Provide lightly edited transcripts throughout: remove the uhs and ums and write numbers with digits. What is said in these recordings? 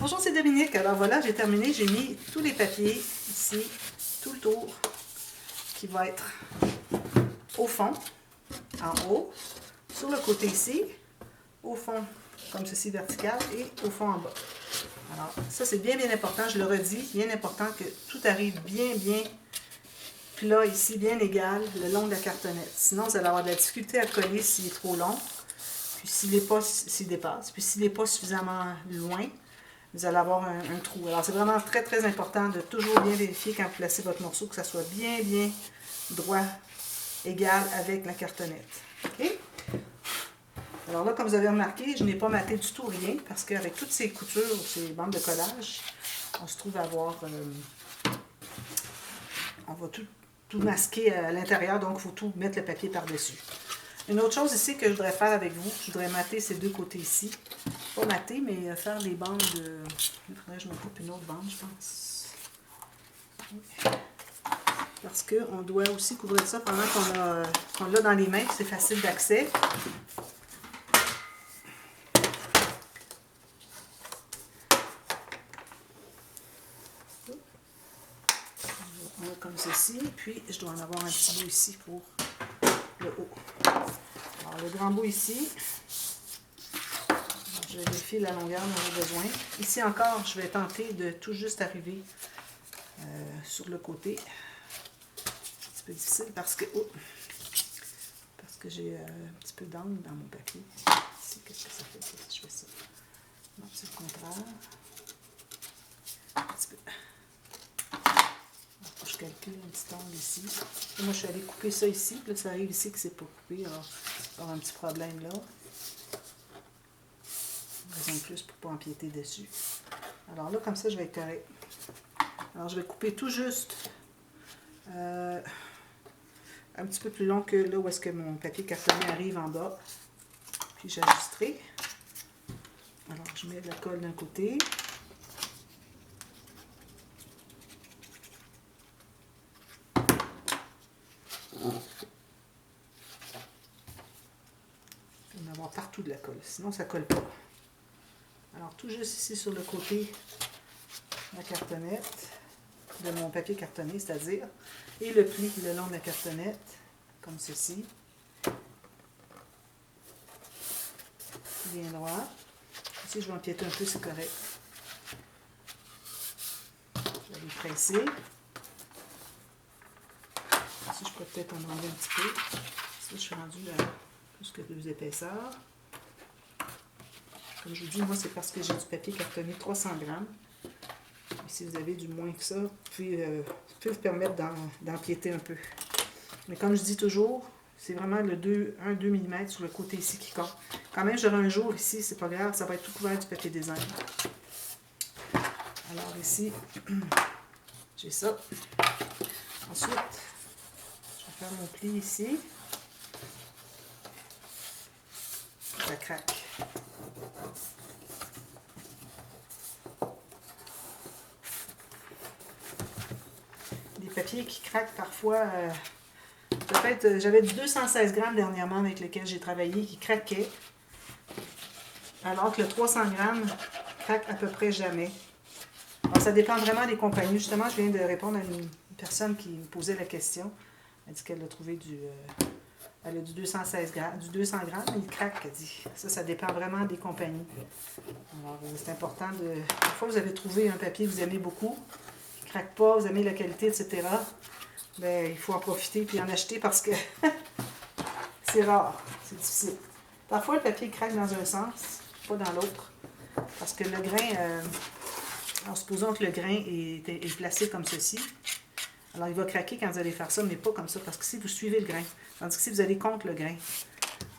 Bonjour, c'est Dominique. Alors voilà, j'ai terminé. J'ai mis tous les papiers ici, tout le tour, qui va être au fond, en haut, sur le côté ici, au fond, comme ceci, vertical, et au fond en bas. Alors, ça, c'est bien, bien important. Je le redis, bien important que tout arrive bien, bien plat ici, bien égal, le long de la cartonnette. Sinon, vous allez avoir de la difficulté à coller s'il est trop long, puis s'il dépasse, puis s'il n'est pas suffisamment loin, vous allez avoir un trou. Alors, c'est vraiment très, très important de toujours bien vérifier quand vous placez votre morceau que ça soit bien, bien droit, égal avec la cartonnette. OK? Alors là, comme vous avez remarqué, je n'ai pas maté du tout rien parce qu'avec toutes ces coutures, ces bandes de collage, on se trouve à avoir... on va tout masquer à l'intérieur, donc il faut tout mettre le papier par-dessus. Une autre chose ici que je voudrais faire avec vous, je voudrais mater ces deux côtés ici. Pas mater, mais faire des bandes. Il faudrait que je me coupe une autre bande, je pense. Parce qu'on doit aussi couvrir ça pendant qu'on l'a dans les mains, c'est facile d'accès. Comme ceci, puis je dois en avoir un petit bout ici pour le haut. Alors le grand bout ici, je vais vérifier la longueur dont j'ai besoin. Ici encore, je vais tenter de tout juste arriver sur le côté. C'est un petit peu difficile parce que j'ai un petit peu d'angle dans mon papier. Ici, qu'est-ce que ça fait si je fais ça? Non, c'est le contraire. Un petit peu. Je calcule un petit angle ici. Et moi, je suis allée couper ça ici. Puis là, ça arrive ici que c'est pas coupé. Alors, il va y avoir un petit problème là. Raison de plus pour ne pas empiéter dessus. Alors là, comme ça, je vais être correct. Alors, je vais couper tout juste un petit peu plus long que là où est-ce que mon papier cartonné arrive en bas. Puis, j'ajusterai. Alors, je mets de la colle d'un côté. Il va y avoir partout de la colle, sinon ça ne colle pas. Alors tout juste ici sur le côté de la cartonnette, de mon papier cartonné, c'est-à-dire, et le pli le long de la cartonnette, comme ceci. Bien droit. Ici je vais empiéter un peu, c'est correct. Je vais les presser. Ici je peux peut-être en enlever un petit peu. Ici je suis rendue à plus que 2 épaisseurs. Comme je vous dis, moi, c'est parce que j'ai du papier cartonné 300 grammes. Et si vous avez du moins que ça, vous pouvez vous permettre d'empiéter un peu. Mais comme je dis toujours, c'est vraiment le 1-2 mm sur le côté ici qui compte. Quand même, j'aurai un jour ici, c'est pas grave, ça va être tout couvert du papier design. Alors ici, j'ai ça. Ensuite, je vais faire mon pli ici. Ça craque. Des papiers qui craquent parfois. Peut-être, j'avais du 216 grammes dernièrement avec lequel j'ai travaillé qui craquait. Alors que le 300 grammes craque à peu près jamais. Alors, ça dépend vraiment des compagnies. Justement, je viens de répondre à une personne qui me posait la question. Elle dit qu'elle a trouvé elle a du 216 grammes, du 200 grammes, mais il craque, elle dit. Ça dépend vraiment des compagnies. Alors, c'est important de... Parfois, vous avez trouvé un papier que vous aimez beaucoup, qui ne craque pas, vous aimez la qualité, etc. Bien, il faut en profiter et en acheter parce que c'est rare, c'est difficile. Parfois, le papier craque dans un sens, pas dans l'autre, parce que le grain... alors, supposons que le grain est placé comme ceci. Alors, il va craquer quand vous allez faire ça, mais pas comme ça, parce que si vous suivez le grain, tandis que si vous allez contre le grain,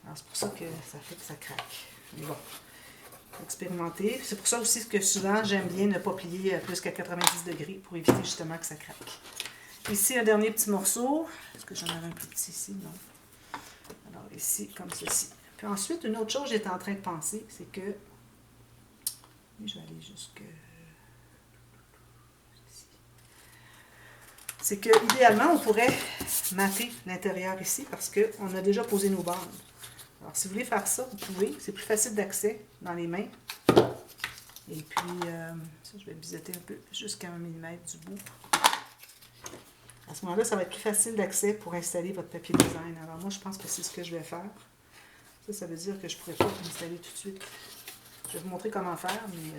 alors c'est pour ça que ça fait que ça craque. Mais bon, expérimenter. C'est pour ça aussi que souvent, j'aime bien ne pas plier à plus qu'à 90 degrés pour éviter justement que ça craque. Ici, un dernier petit morceau. Est-ce que j'en avais un plus petit ici? Non. Alors, ici, comme ceci. Puis ensuite, une autre chose que j'étais en train de penser, c'est que... Je vais aller jusque... C'est que idéalement on pourrait mater l'intérieur ici parce qu'on a déjà posé nos bandes. Alors, si vous voulez faire ça, vous pouvez. C'est plus facile d'accès dans les mains. Et puis, ça, je vais biseauter un peu jusqu'à 1 mm du bout. À ce moment-là, ça va être plus facile d'accès pour installer votre papier design. Alors moi, je pense que c'est ce que je vais faire. Ça veut dire que je ne pourrais pas l'installer tout de suite. Je vais vous montrer comment faire, mais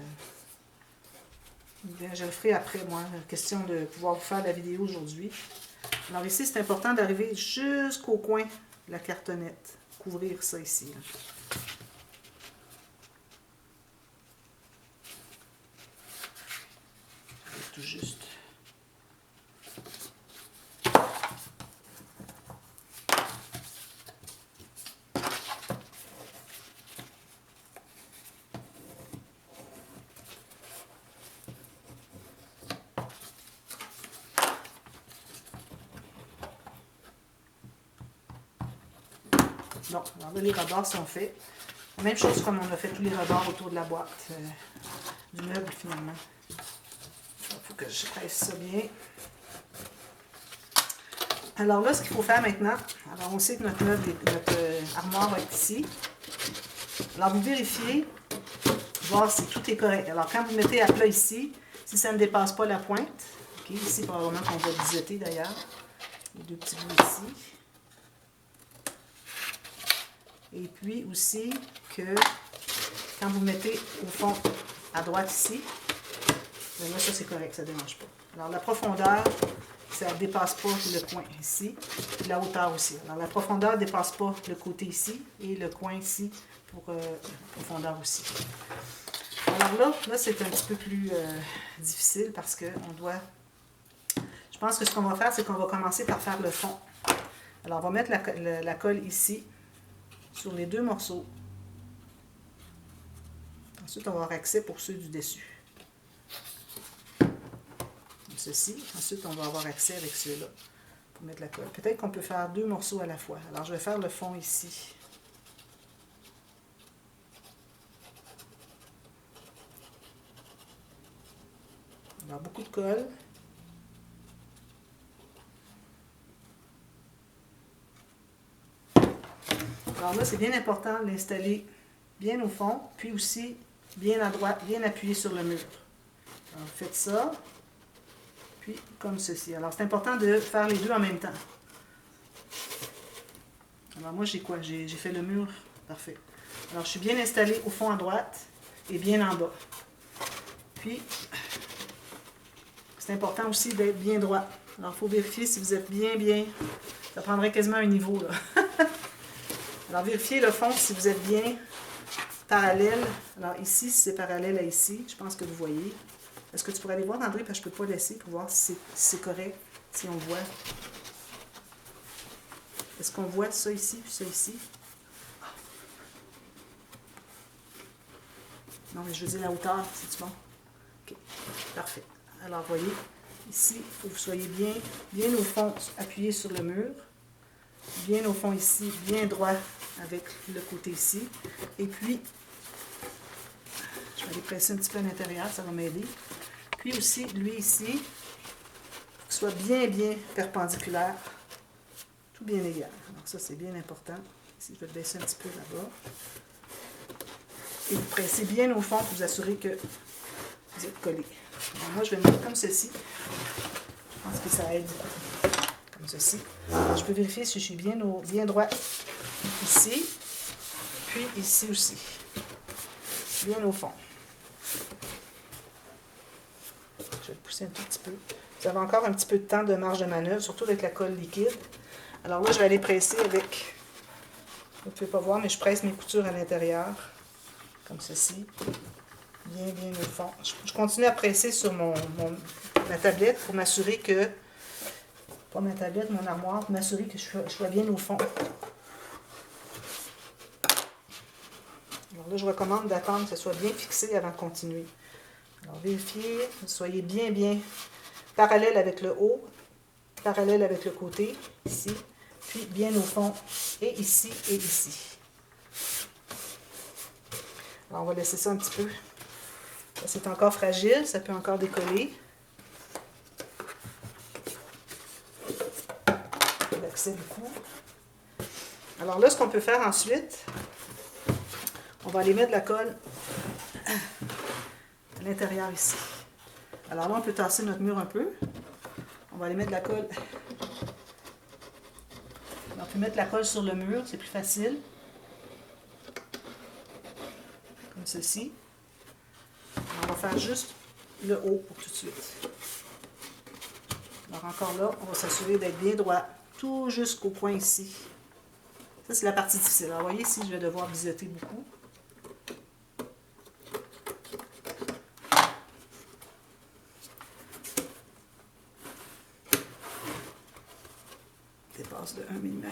je le ferai après, moi. Question de pouvoir vous faire la vidéo aujourd'hui. Alors ici, c'est important d'arriver jusqu'au coin de la cartonnette. Couvrir ça ici. Là. Tout juste. Bon, alors là, les rebords sont faits. Même chose comme on a fait tous les rebords autour de la boîte du meuble, finalement. Il faut que je presse ça bien. Alors là, ce qu'il faut faire maintenant, alors on sait que notre meuble, notre armoire va être ici. Alors vous vérifiez, voir si tout est correct. Alors quand vous mettez à plat ici, si ça ne dépasse pas la pointe, okay, ici probablement qu'on va biseauter d'ailleurs, les deux petits bouts ici. Et puis aussi que quand vous mettez au fond à droite ici, là ça c'est correct, ça ne dérange pas. Alors la profondeur, ça ne dépasse pas le coin ici, et la hauteur aussi. Alors la profondeur ne dépasse pas le côté ici et le coin ici pour profondeur aussi. Alors là c'est un petit peu plus difficile parce qu'on doit... Je pense que ce qu'on va faire, c'est qu'on va commencer par faire le fond. Alors on va mettre la colle ici, sur les deux morceaux. Ensuite, on va avoir accès pour ceux du dessus. Comme ceci. Ensuite, on va avoir accès avec ceux-là pour mettre la colle. Peut-être qu'on peut faire deux morceaux à la fois. Alors, je vais faire le fond ici. Alors, beaucoup de colle. Alors là, c'est bien important de l'installer bien au fond, puis aussi bien à droite, bien appuyé sur le mur. Alors, faites ça, puis comme ceci. Alors, c'est important de faire les deux en même temps. Alors, moi, j'ai quoi? J'ai fait le mur. Parfait. Alors, je suis bien installée au fond à droite et bien en bas. Puis, c'est important aussi d'être bien droit. Alors, il faut vérifier si vous êtes bien. Ça prendrait quasiment un niveau, là. Alors, vérifiez le fond si vous êtes bien parallèle. Alors, ici, si c'est parallèle à ici, je pense que vous voyez. Est-ce que tu pourrais aller voir, André, parce que je ne peux pas laisser pour voir si c'est correct, si on voit. Est-ce qu'on voit ça ici, puis ça ici? Non, mais je veux dire la hauteur, c'est-tu bon? OK, parfait. Alors, voyez, ici, il faut que vous soyez bien au fond, appuyé sur le mur. Bien au fond ici, bien droit avec le côté ici. Et puis, je vais aller presser un petit peu à l'intérieur, ça va m'aider. Puis aussi, lui ici, il faut qu'il soit bien perpendiculaire, tout bien égal. Alors ça, c'est bien important. Ici, je vais le baisser un petit peu là-bas. Et vous pressez bien au fond pour vous assurer que vous êtes collé. Alors moi, je vais le mettre comme ceci. Je pense que ça aide beaucoup. Comme ceci. Alors, je peux vérifier si je suis bien droit ici, puis ici aussi. Bien au fond. Je vais le pousser un tout petit peu. Vous avez encore un petit peu de temps de marge de manœuvre, surtout avec la colle liquide. Alors là, je vais aller presser avec... Vous ne pouvez pas voir, mais je presse mes coutures à l'intérieur, comme ceci. Bien au fond. Je continue à presser sur ma tablette pour m'assurer que... Pas ma tablette, mon armoire, pour m'assurer que je sois bien au fond. Alors là, je recommande d'attendre que ce soit bien fixé avant de continuer. Alors, vérifiez, soyez bien parallèle avec le haut, parallèle avec le côté, ici, puis bien au fond, et ici, et ici. Alors, on va laisser ça un petit peu. C'est encore fragile, ça peut encore décoller. L'accès beaucoup. Alors là, ce qu'on peut faire ensuite, on va aller mettre de la colle à l'intérieur ici. Alors là, on peut tasser notre mur un peu. On va aller mettre de la colle. On peut mettre la colle sur le mur, c'est plus facile. Comme ceci. On va faire juste le haut pour tout de suite. Alors encore là, on va s'assurer d'être bien droit, tout jusqu'au coin ici. Ça, c'est la partie difficile. Alors, vous voyez, ici, je vais devoir biseauter beaucoup. Dépasse de 1 mm.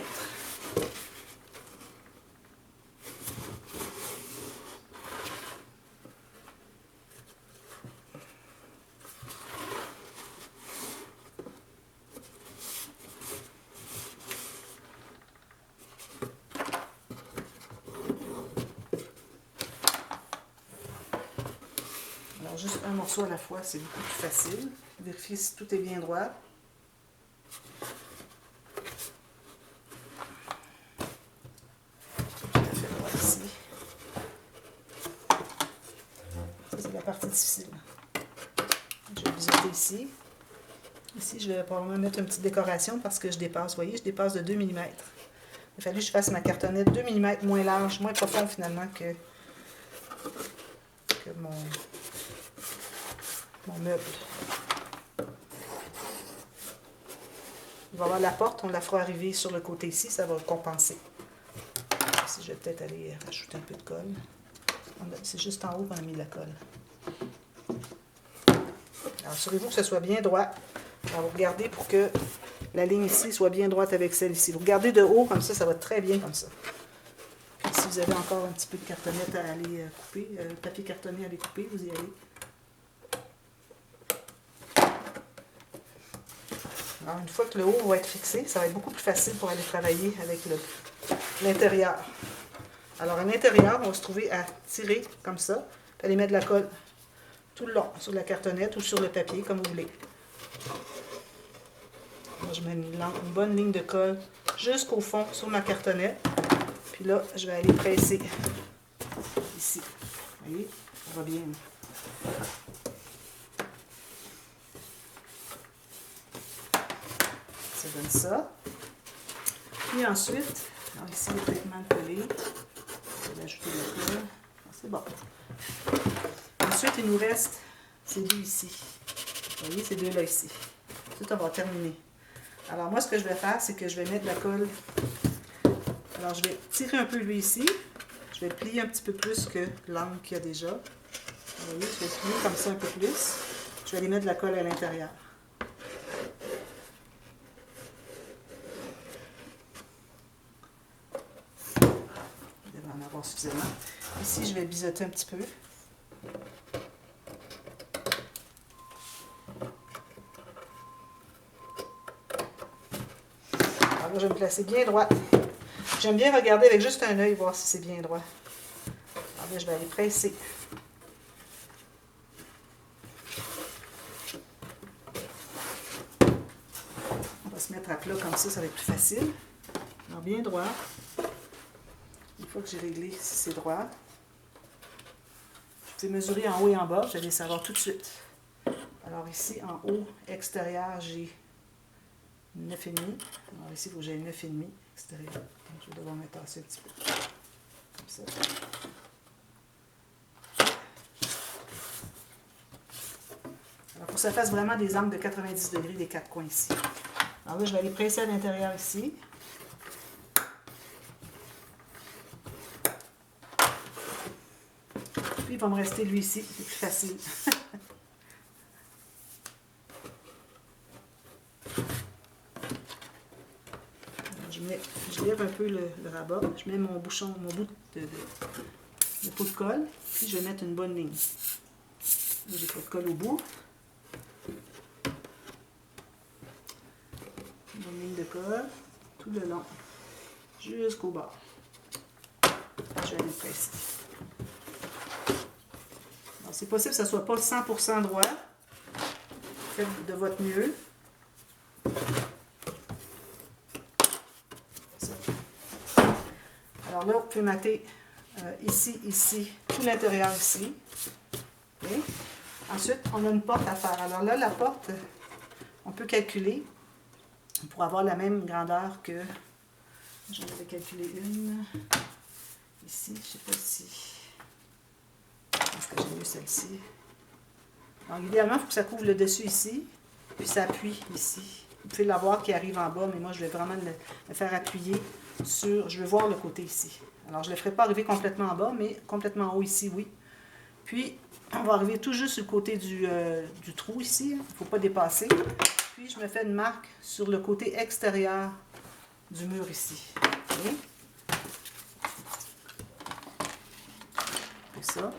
Alors, juste un morceau à la fois, c'est beaucoup plus facile. Vérifiez si tout est bien droit. Tout à fait droit ici. Ça, c'est la partie difficile. Je vais biseauter ici. Ici, je vais probablement mettre une petite décoration parce que je dépasse. Vous voyez, je dépasse de 2 mm. Il a fallu que je fasse ma cartonnette 2 mm moins large, moins profond finalement que mon meuble. Il va y avoir la porte, on la fera arriver sur le côté ici, ça va compenser. Ici, je vais peut-être aller rajouter un peu de colle. C'est juste en haut qu'on a mis de la colle. Alors, assurez-vous que ce soit bien droit. Alors, vous regardez pour que la ligne ici soit bien droite avec celle ici. Vous regardez de haut, comme ça va très bien comme ça. Puis, si vous avez encore un petit peu de cartonnette à aller couper, papier cartonné à aller couper, vous y allez. Alors, une fois que le haut va être fixé, ça va être beaucoup plus facile pour aller travailler avec l'intérieur. Alors, à l'intérieur, on va se trouver à tirer comme ça, puis aller mettre de la colle tout le long sur la cartonnette ou sur le papier, comme vous voulez. Moi, je mets une bonne ligne de colle jusqu'au fond sur ma cartonnette. Puis là, je vais aller presser ici. Vous voyez, ça va bien. Ça donne ça. Puis ensuite, alors ici, il est peut-être mal collé. Je vais ajouter la colle. C'est bon. Ensuite, il nous reste ces deux ici. Vous voyez, ces deux-là ici. Tout, on va terminer. Alors, moi, ce que je vais faire, c'est que je vais mettre de la colle. Alors, je vais tirer un peu lui ici. Je vais plier un petit peu plus que l'angle qu'il y a déjà. Vous voyez, je vais plier comme ça un peu plus. Je vais aller mettre de la colle à l'intérieur. Il devrait en avoir suffisamment. Ici, je vais biseauter un petit peu. Alors là, je vais me placer bien droit. J'aime bien regarder avec juste un œil, voir si c'est bien droit. Alors là, je vais aller presser. On va se mettre à plat comme ça va être plus facile. Alors, bien droit. Une fois que j'ai réglé si c'est droit, je vais mesurer en haut et en bas, je vais les savoir tout de suite. Alors ici, en haut, extérieur, j'ai 9,5. Alors ici, il faut que j'aille 9,5 extérieur. Donc, je vais devoir mettre tasser un petit peu. Comme ça. Alors, il faut que ça fasse vraiment des angles de 90 degrés des quatre coins ici. Alors là, je vais aller presser à l'intérieur ici. Puis, il va me rester lui ici, c'est plus facile. Je lève un peu le rabat, je mets mon bouchon, mon bout de pot de colle, puis je vais mettre une bonne ligne. J'ai pas de colle au bout. Une bonne ligne de colle, tout le long, jusqu'au bas. Je vais aller presser. C'est possible que ça ne soit pas 100% droit. Faites de votre mieux. Alors là, vous pouvez mater ici, ici, tout l'intérieur ici. Okay. Ensuite, on a une porte à faire. Alors là, la porte, on peut calculer pour avoir la même grandeur que... J'en avais calculé une. Ici, je ne sais pas si... Je pense que j'ai eu celle-ci. Donc, idéalement, il faut que ça couvre le dessus ici, puis ça appuie ici. Vous pouvez l'avoir qui arrive en bas, mais moi, je vais vraiment le faire appuyer sur... Je veux voir le côté ici. Alors, je ne le ferai pas arriver complètement en bas, mais complètement en haut ici, oui. Puis, on va arriver tout juste sur le côté du trou ici. Il ne faut pas dépasser. Puis, je me fais une marque sur le côté extérieur du mur ici. Okay. C'est ça.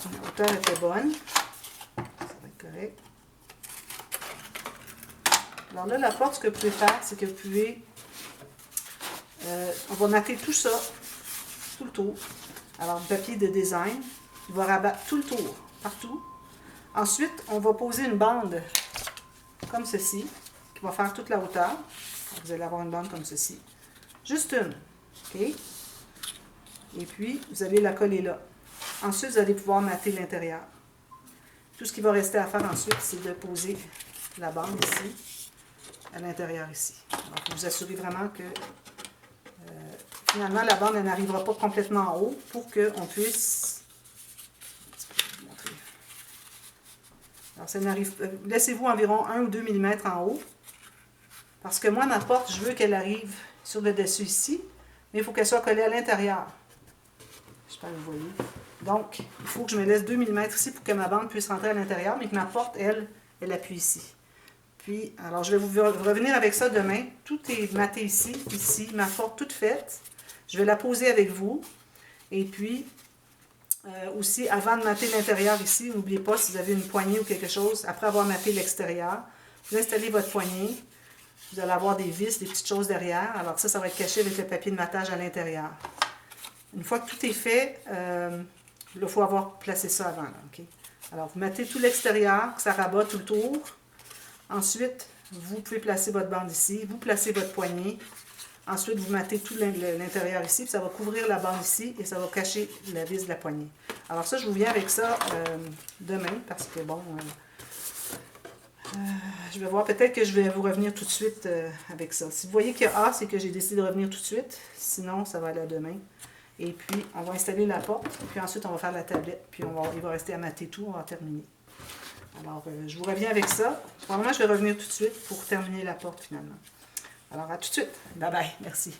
La hauteur était bonne. Ça va être correct. Alors là, la porte, ce que vous pouvez faire, c'est que vous pouvez... on va marquer tout ça, tout le tour. Alors, le papier de design, il va rabattre tout le tour, partout. Ensuite, on va poser une bande comme ceci, qui va faire toute la hauteur. Vous allez avoir une bande comme ceci. Juste une. OK? Et puis, vous allez la coller là. Ensuite, vous allez pouvoir mater l'intérieur. Tout ce qui va rester à faire ensuite, c'est de poser la bande ici, à l'intérieur ici. Donc, vous assurez vraiment que finalement, la bande n'arrivera pas complètement en haut pour qu'on puisse... Alors, ça n'arrive... Laissez-vous environ 1 ou 2 mm en haut. Parce que moi, ma porte, je veux qu'elle arrive sur le dessus ici, mais il faut qu'elle soit collée à l'intérieur. J'espère que vous voyez. Donc, il faut que je me laisse 2 mm ici pour que ma bande puisse rentrer à l'intérieur, mais que ma porte, elle appuie ici. Puis, alors, je vais vous revenir avec ça demain. Tout est maté ici, ma porte toute faite. Je vais la poser avec vous. Et puis, aussi, avant de mater l'intérieur ici, n'oubliez pas, si vous avez une poignée ou quelque chose, après avoir maté l'extérieur, vous installez votre poignée. Vous allez avoir des vis, des petites choses derrière. Alors ça va être caché avec le papier de matage à l'intérieur. Une fois que tout est fait, il faut avoir placé ça avant. Là, okay? Alors, vous mettez tout l'extérieur, que ça rabat tout le tour. Ensuite, vous pouvez placer votre bande ici. Vous placez votre poignée. Ensuite, vous mettez tout l'intérieur ici. Puis ça va couvrir la bande ici et ça va cacher la vis de la poignée. Alors ça, je vous viens avec ça demain parce que bon... je vais voir, peut-être que je vais vous revenir tout de suite avec ça. Si vous voyez qu'il y a A, c'est que j'ai décidé de revenir tout de suite. Sinon, ça va aller à demain. Et puis, on va installer la porte. Puis ensuite, on va faire la tablette. Puis, il va rester à mater tout. On va terminer. Alors, je vous reviens avec ça. Probablement, je vais revenir tout de suite pour terminer la porte finalement. Alors, à tout de suite. Bye bye. Merci.